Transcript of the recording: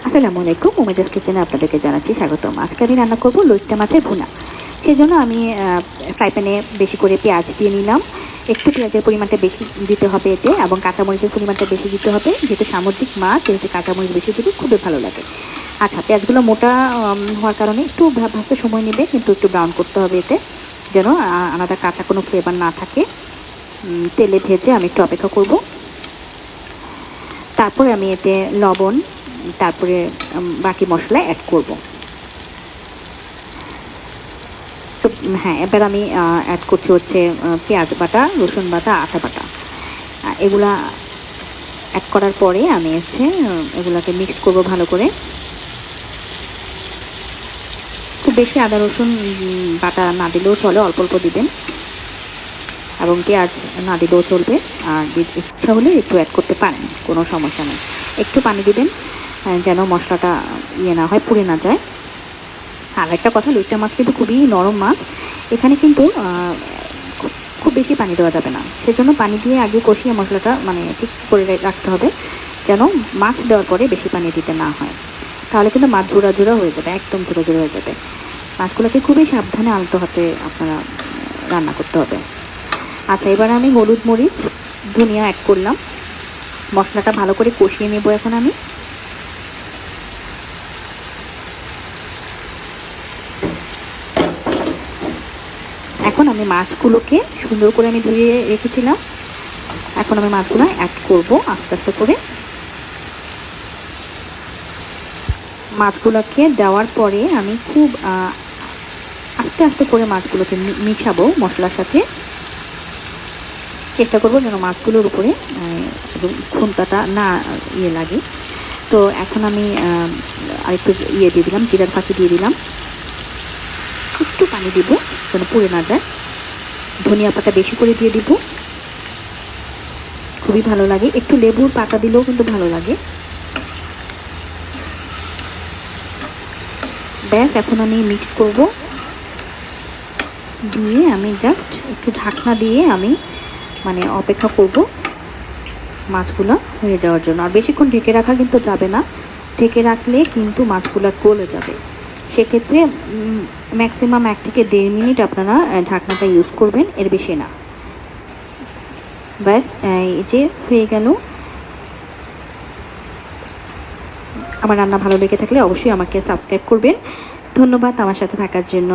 আসসালামু আলাইকুম, উমেদাস কিচেনে আপনাদেরকে জানাচ্ছি স্বাগতম। আজকে আমি রান্না করব লইট্টা মাছের ভুনা। সেজন্য আমি ফ্রাই প্যানে বেশি করে পেঁয়াজ দিয়ে নিলাম। একটু পেঁয়াজের পরিমাণটা বেশি দিতে হবে এতে, এবং কাঁচামরিচের পরিমাণটা বেশি দিতে হবে। যেহেতু সামুদ্রিক মাছ, যেহেতু কাঁচামরিচ বেশি দিলে খুবই ভালো লাগে। আচ্ছা, পেঁয়াজগুলো মোটা হওয়ার কারণে একটু ভাজতে সময় নেবে, কিন্তু একটু ব্রাউন করতে হবে এতে, যেন আলাদা কাঁচা কোনো ফ্লেভার না থাকে। তেলে ভেজে আমি একটু অপেক্ষা করব। তারপরে আমি এতে লবণ, তারপরে বাকি মশলা অ্যাড করব। তো হ্যাঁ, এবার আমি অ্যাড করছি হচ্ছে পেঁয়াজ বাটা, রসুন বাটা, আদা বাটা। এগুলা অ্যাড করার পরে আমি হচ্ছে এগুলাকে মিক্সড করব ভালো করে। খুব বেশি আদা রসুন বাটা না দিলেও চলে, অল্প অল্প দিবেন, এবং পেঁয়াজ না দিলেও চলবে। আর ইচ্ছা হলে একটু অ্যাড করতে পারেন, কোনো সমস্যা নেই। একটু পানি দিবেন যেন মশলাটা না হয়, পুড়ে না যায়। আর একটা কথা, লইট্টা মাছ কিন্তু খুবই নরম মাছ। এখানে কিন্তু খুব বেশি পানি দেওয়া যাবে না। সেজন্য পানি দিয়ে আগে কষিয়ে মশলাটা ঠিক করে রাখতে হবে, যেন মাছ দেওয়ার পরে বেশি পানি দিতে না হয়। তাহলে কিন্তু মাছ জোড়া জোড়া হয়ে যাবে, একদম জোড়া জোড়া হয়ে যাবে। মাছগুলোকে খুবই সাবধানে আলতো হাতে আপনারা রান্না করতে হবে। আচ্ছা, এবার আমি হলুদ, মরিচ, ধনিয়া অ্যাড করলাম। মশলাটা ভালো করে কষিয়ে নেব এখন আমি। এখন আমি মাছগুলোকে সুন্দর করে আমি ধুয়ে রেখেছিলাম, এখন আমি মাছগুলো অ্যাড করব আস্তে আস্তে করে। মাছগুলোকে দেওয়ার পরে আমি খুব আস্তে আস্তে করে মাছগুলোকে মিশাবো মশলার সাথে। চেষ্টা করবো যেন মাছগুলোর উপরে খুন্তাটা না লাগে। তো এখন আমি আরেকটু দিয়ে দিলাম, জিরার ফাঁকি দিয়ে দিলাম। একটু পানি দিব যেন পুড়ে না যায়। ধনিয়া পাতা বেশি করে দিয়ে দিব, খুবই ভালো লাগে। একটু লেবুর পাতা দিলেও কিন্তু ভালো লাগে। ব্যাস, এখন আমি মিক্স করব। দিয়ে আমি জাস্ট একটু ঢাকনা দিয়ে আমি অপেক্ষা করব মাছগুলো হয়ে যাওয়ার জন্য। আর বেশিক্ষণ ঢেকে রাখা কিন্তু যাবে না, ঢেকে রাখলে কিন্তু মাছগুলো গলে যাবে। সেক্ষেত্রে ম্যাক্সিমাম 1 থেকে 1.5 মিনিট আপনারা ঢাকনাটা ইউজ করবেন, এর বেশি না। ব্যাস, এই যে হয়ে গেল। আমার রান্না ভালো লেগে থাকলে অবশ্যই আমাকে সাবস্ক্রাইব করবেন। ধন্যবাদ আমার সাথে থাকার জন্য।